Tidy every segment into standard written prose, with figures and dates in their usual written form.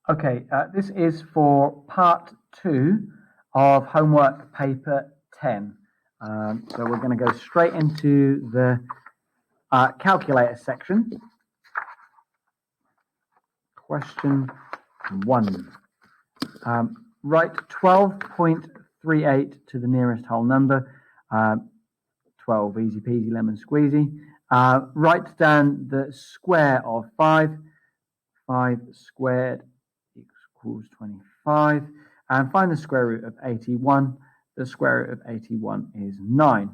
Okay, this is for part 2 of homework paper 10. So we're going to go straight into the calculator section. Question 1. Write 12.38 to the nearest whole number. 12, easy peasy lemon squeezy. Write down the square of 5. 5 squared equals 25. And find the square root of 81. The square root of 81 is 9.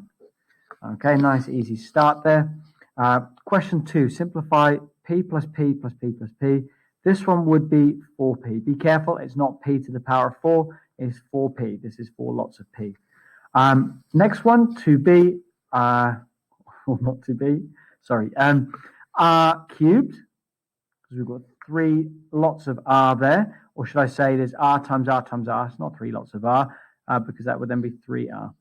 Okay, nice easy start there. Question 2, simplify p plus p plus p plus p. This one would be 4p. Be careful, it's not p to the power of 4, it's 4p. This is 4 lots of p. Next one, 2b, or not 2b, sorry, r cubed, because we've got 3 lots of r there, or should I say there's r times r times r. It's not 3 lots of r, because that would then be 3r.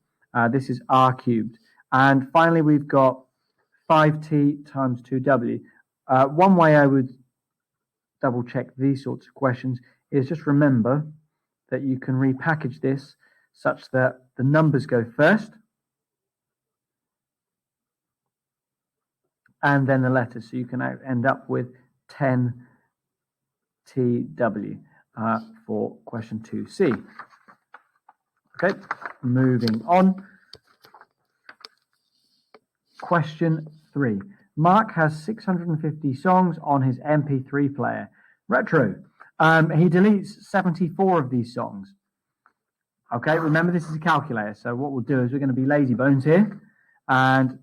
This is r cubed. And finally, we've got 5t times 2w. One way I would double check these sorts of questions is just remember that you can repackage this such that the numbers go first and then the letters. So you can end up with 10tw for question 2c. Okay, moving on. Question 3. Mark has 650 songs on his MP3 player. Retro. He deletes 74 of these songs. Okay, remember this is a calculator. So what we'll do is we're going to be lazy bones here. And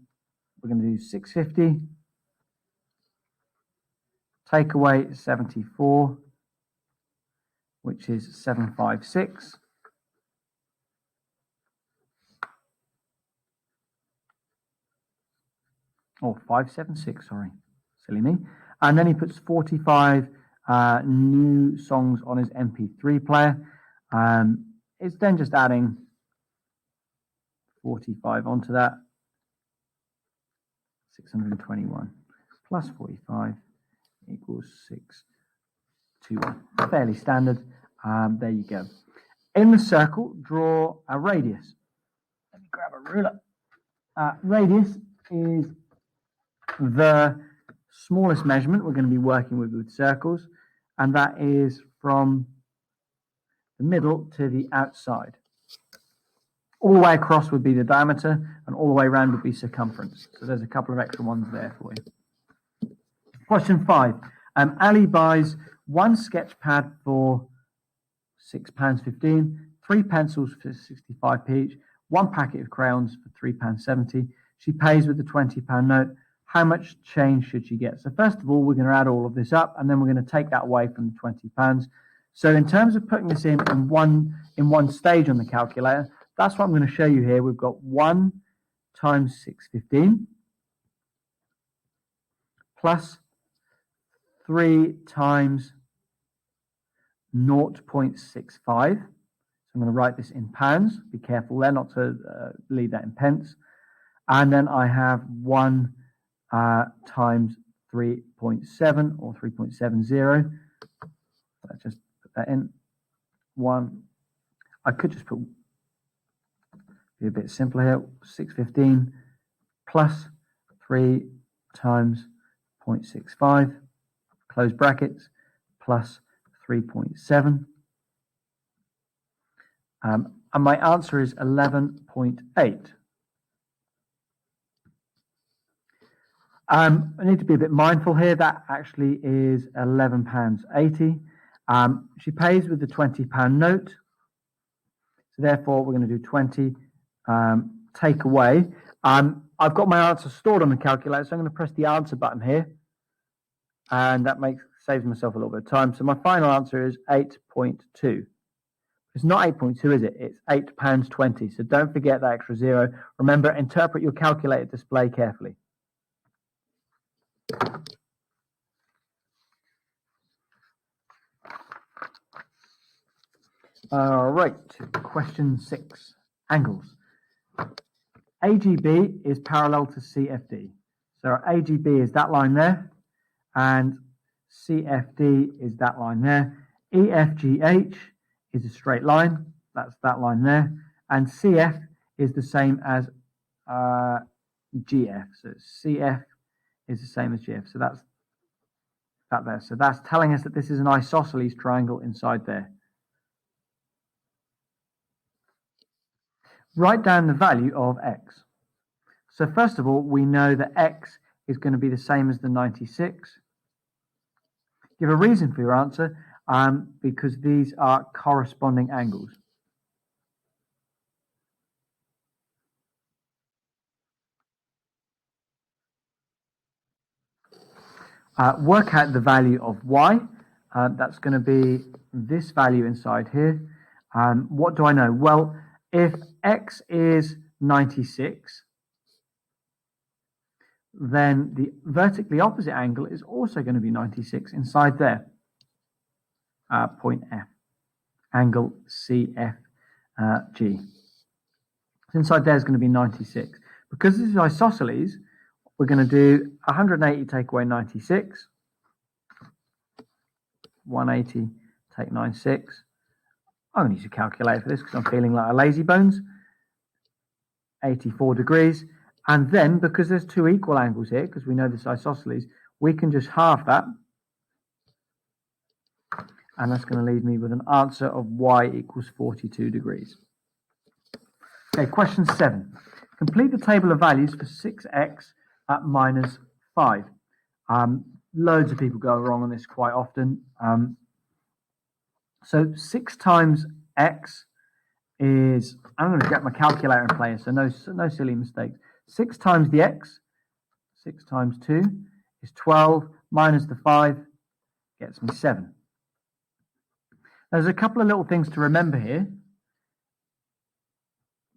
we're going to do 650. Take away 74, which is 756. Or 576, sorry, silly me. And then he puts 45 new songs on his MP3 player. It's then just adding 45 onto that. 621 plus 45 equals 621. Fairly standard. There you go. In the circle, draw a radius. Let me grab a ruler. Radius is the smallest measurement we're going to be working with circles, and that is from the middle to the outside. All the way across would be the diameter, and all the way around would be circumference. So there's a couple of extra ones there for you. Question 5. Ali buys 1 sketch pad for £6.15, 3 pencils for 65p each, 1 packet of crayons for £3.70. She pays with a £20 note. How much change should she get? So first of all, we're going to add all of this up, and then we're going to take that away from the £20. So in terms of putting this in one stage on the calculator, that's what I'm going to show you here. We've got 1 times 615 plus 3 times 0.65. So I'm going to write this in pounds. Be careful there not to leave that in pence. And then I have 1 times 3.7 or 3.70. Let's just put that in. 1. I could just be a bit simpler here. 615 plus 3 times 0.65, close brackets, plus 3.7. And my answer is 11.8. I need to be a bit mindful here. That actually is £11.80. She pays with the £20 note. So therefore, we're going to do 20, take away. I've got my answer stored on the calculator, so I'm going to press the answer button here. And that saves myself a little bit of time. So my final answer is 8.2. It's not 8.2, is it? It's £8.20. So don't forget that extra 0. Remember, interpret your calculator display carefully. All right, question 6, angles. AGB is parallel to CFD. So our AGB is that line there, and CFD is that line there. EFGH is a straight line. That's that line there. And CF is the same as GF. So CF is the same as GF. So that's that there. So that's telling us that this is an isosceles triangle inside there. Write down the value of x. So first of all, we know that x is going to be the same as the 96. Give a reason for your answer, because these are corresponding angles. Work out the value of y. That's going to be this value inside here. What do I know? Well, if x is 96, then the vertically opposite angle is also going to be 96 inside there. Point F, angle CFG. So inside there is going to be 96. Because this is isosceles, we're going to do 180 take away 96. 180 take 96. I'm going to use a calculator for this because I'm feeling like a lazy bones. 84 degrees. And then, because there's two equal angles here, because we know this isosceles, we can just halve that. And that's going to leave me with an answer of y equals 42 degrees. Okay, question 7. Complete the table of values for 6x at minus 5. Loads of people go wrong on this quite often. So 6 times x is, I'm going to get my calculator in place, so no silly mistakes. 6 times the x, 6 times 2 is 12, minus the 5 gets me 7. There's a couple of little things to remember here.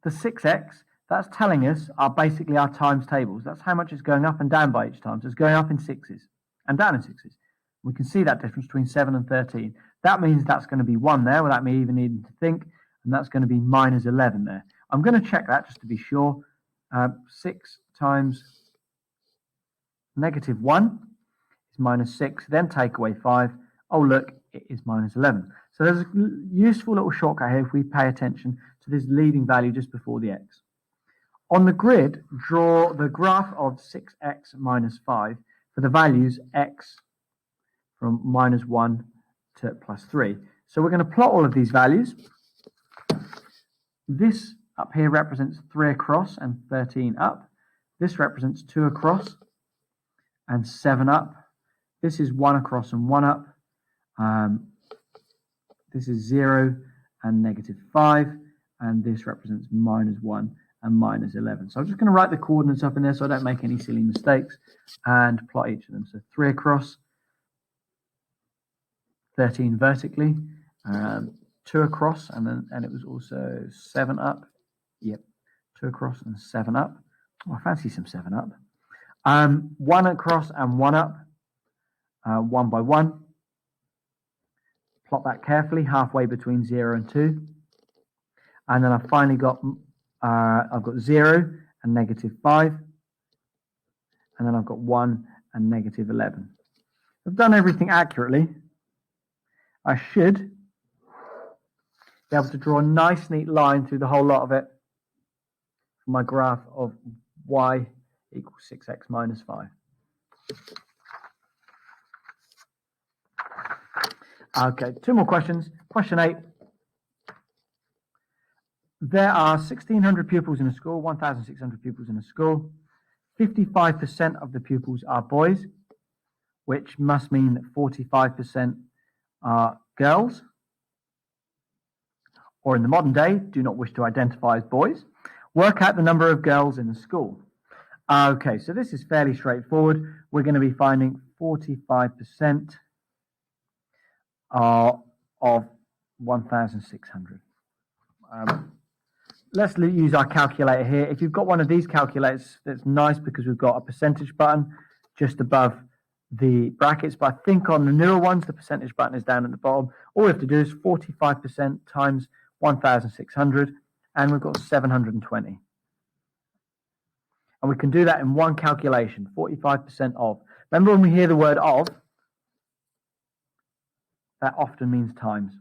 The 6x, that's telling us are basically our times tables. That's how much it's going up and down by each time. So it's going up in 6s and down in 6s. We can see that difference between 7 and 13. That means that's going to be 1 there without me even needing to think, and that's going to be minus 11 there. I'm going to check that just to be sure. 6 times negative 1 is minus 6, then take away 5. Oh, look, it is minus 11. So there's a useful little shortcut here if we pay attention to this leading value just before the x. On the grid, draw the graph of 6x minus 5 for the values x from minus 1 to plus 3. So we're going to plot all of these values. This up here represents 3 across and 13 up. This represents 2 across and 7 up. This is 1 across and 1 up. This is 0 and negative 5. And this represents minus 1 and minus 11. So I'm just going to write the coordinates up in there so I don't make any silly mistakes and plot each of them. So 3 across, 13 vertically, 2 across, and it was also 7 up. Yep, 2 across and 7 up. Oh, I fancy some 7 up. 1 across and 1 up, 1 by 1. Plot that carefully, halfway between 0 and 2. And then I've finally got, I've got 0 and negative 5. And then I've got 1 and negative 11. I've done everything accurately. I should be able to draw a nice, neat line through the whole lot of it for my graph of y equals 6x minus 5. Okay, 2 more questions. Question 8. There are 1,600 pupils in a school, 1,600 pupils in a school. 55% of the pupils are boys, which must mean that 45% are girls, or in the modern day, do not wish to identify as boys. Work out the number of girls in the school. Okay, so this is fairly straightforward. We're going to be finding 45% of 1,600. Let's use our calculator here. If you've got one of these calculators, that's nice because we've got a percentage button just above the brackets. But I think on the newer ones, the percentage button is down at the bottom. All we have to do is 45% times 1,600, and we've got 720. And we can do that in one calculation, 45% of. Remember when we hear the word of, that often means times.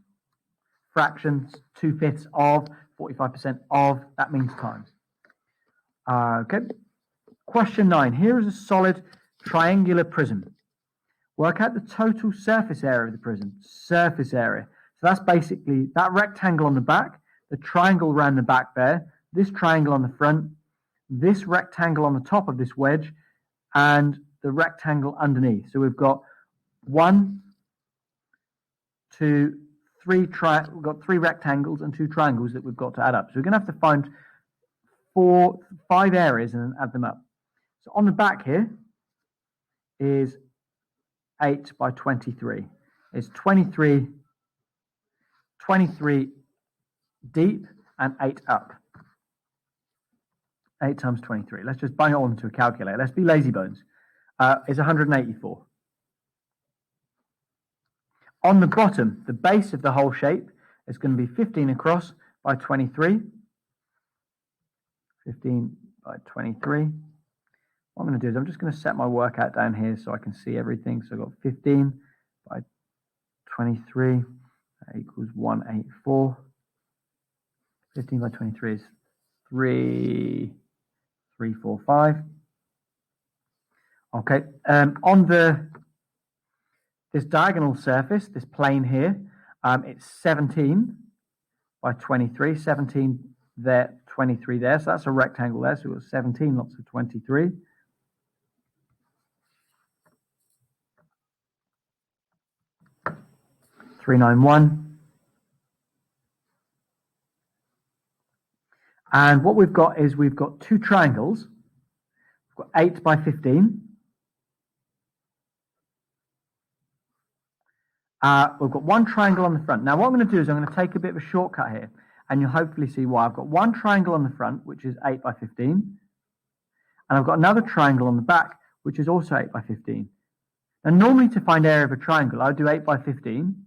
Fractions, 2/5 of, 45% of, that means times. Okay. Question 9. Here is a solid triangular prism. Work out the total surface area of the prism. Surface area. So that's basically that rectangle on the back, the triangle around the back there, this triangle on the front, this rectangle on the top of this wedge, and the rectangle underneath. So we've got 1, 2, 3 we've got 3 rectangles and 2 triangles that we've got to add up. So we're going to have to find 5 areas and add them up. So on the back here is 8 by 23. It's 23 deep and 8 up. 8 times 23. Let's just bang it on to a calculator. Let's be lazy bones. It's 184. On the bottom, the base of the whole shape is going to be 15 across by 23. 15 by 23. What I'm going to do is I'm just going to set my workout down here so I can see everything. So I've got 15 by 23. That equals 184. 15 by 23 is 345. Okay. On this diagonal surface, this plane here, it's 17 by 23. 17 there, 23 there. So that's a rectangle there. So we've got 17 lots of 23. .391. And what we've got is we've got 2 triangles. We've got 8 by 15. We've got 1 triangle on the front. Now what I'm going to do is I'm going to take a bit of a shortcut here, and you'll hopefully see why. I've got 1 triangle on the front, which is 8 by 15. And I've got another triangle on the back, which is also 8 by 15. Now normally to find area of a triangle, I would do 8 by 15.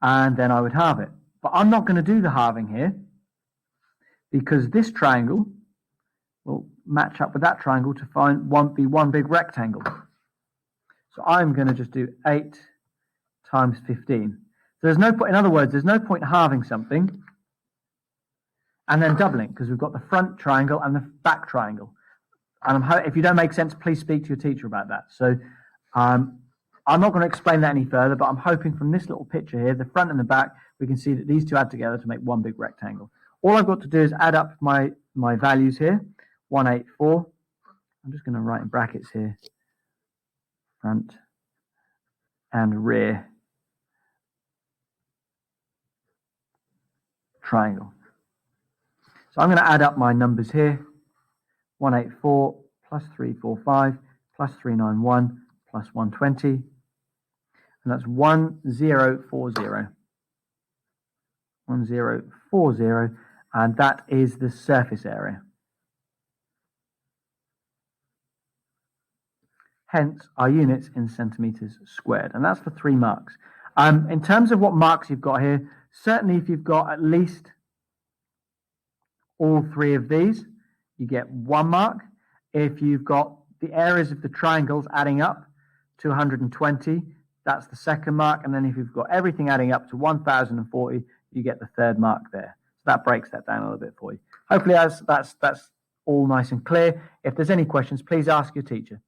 And then I would halve it. But I'm not going to do the halving here because this triangle will match up with that triangle to be one big rectangle. So I'm going to just do 8 times 15. So there's no point, in other words, there's no point halving something and then doubling because we've got the front triangle and the back triangle. And if you don't make sense, please speak to your teacher about that. So I'm not going to explain that any further, but I'm hoping from this little picture here, the front and the back, we can see that these two add together to make one big rectangle. All I've got to do is add up my values here. 184. I'm just going to write in brackets here. Front and rear triangle. So I'm going to add up my numbers here. 184 plus 345 plus 391 plus 120. And that's 1040. 1040, and that is the surface area. Hence, our units in centimeters squared, and that's for 3 marks. In terms of what marks you've got here, certainly if you've got at least all 3 of these, you get 1 mark. If you've got the areas of the triangles adding up to 120, that's the 2nd mark, and then if you've got everything adding up to 1040, you get the 3rd mark there. So that breaks that down a little bit for you. Hopefully that's all nice and clear. If there's any questions, please ask your teacher.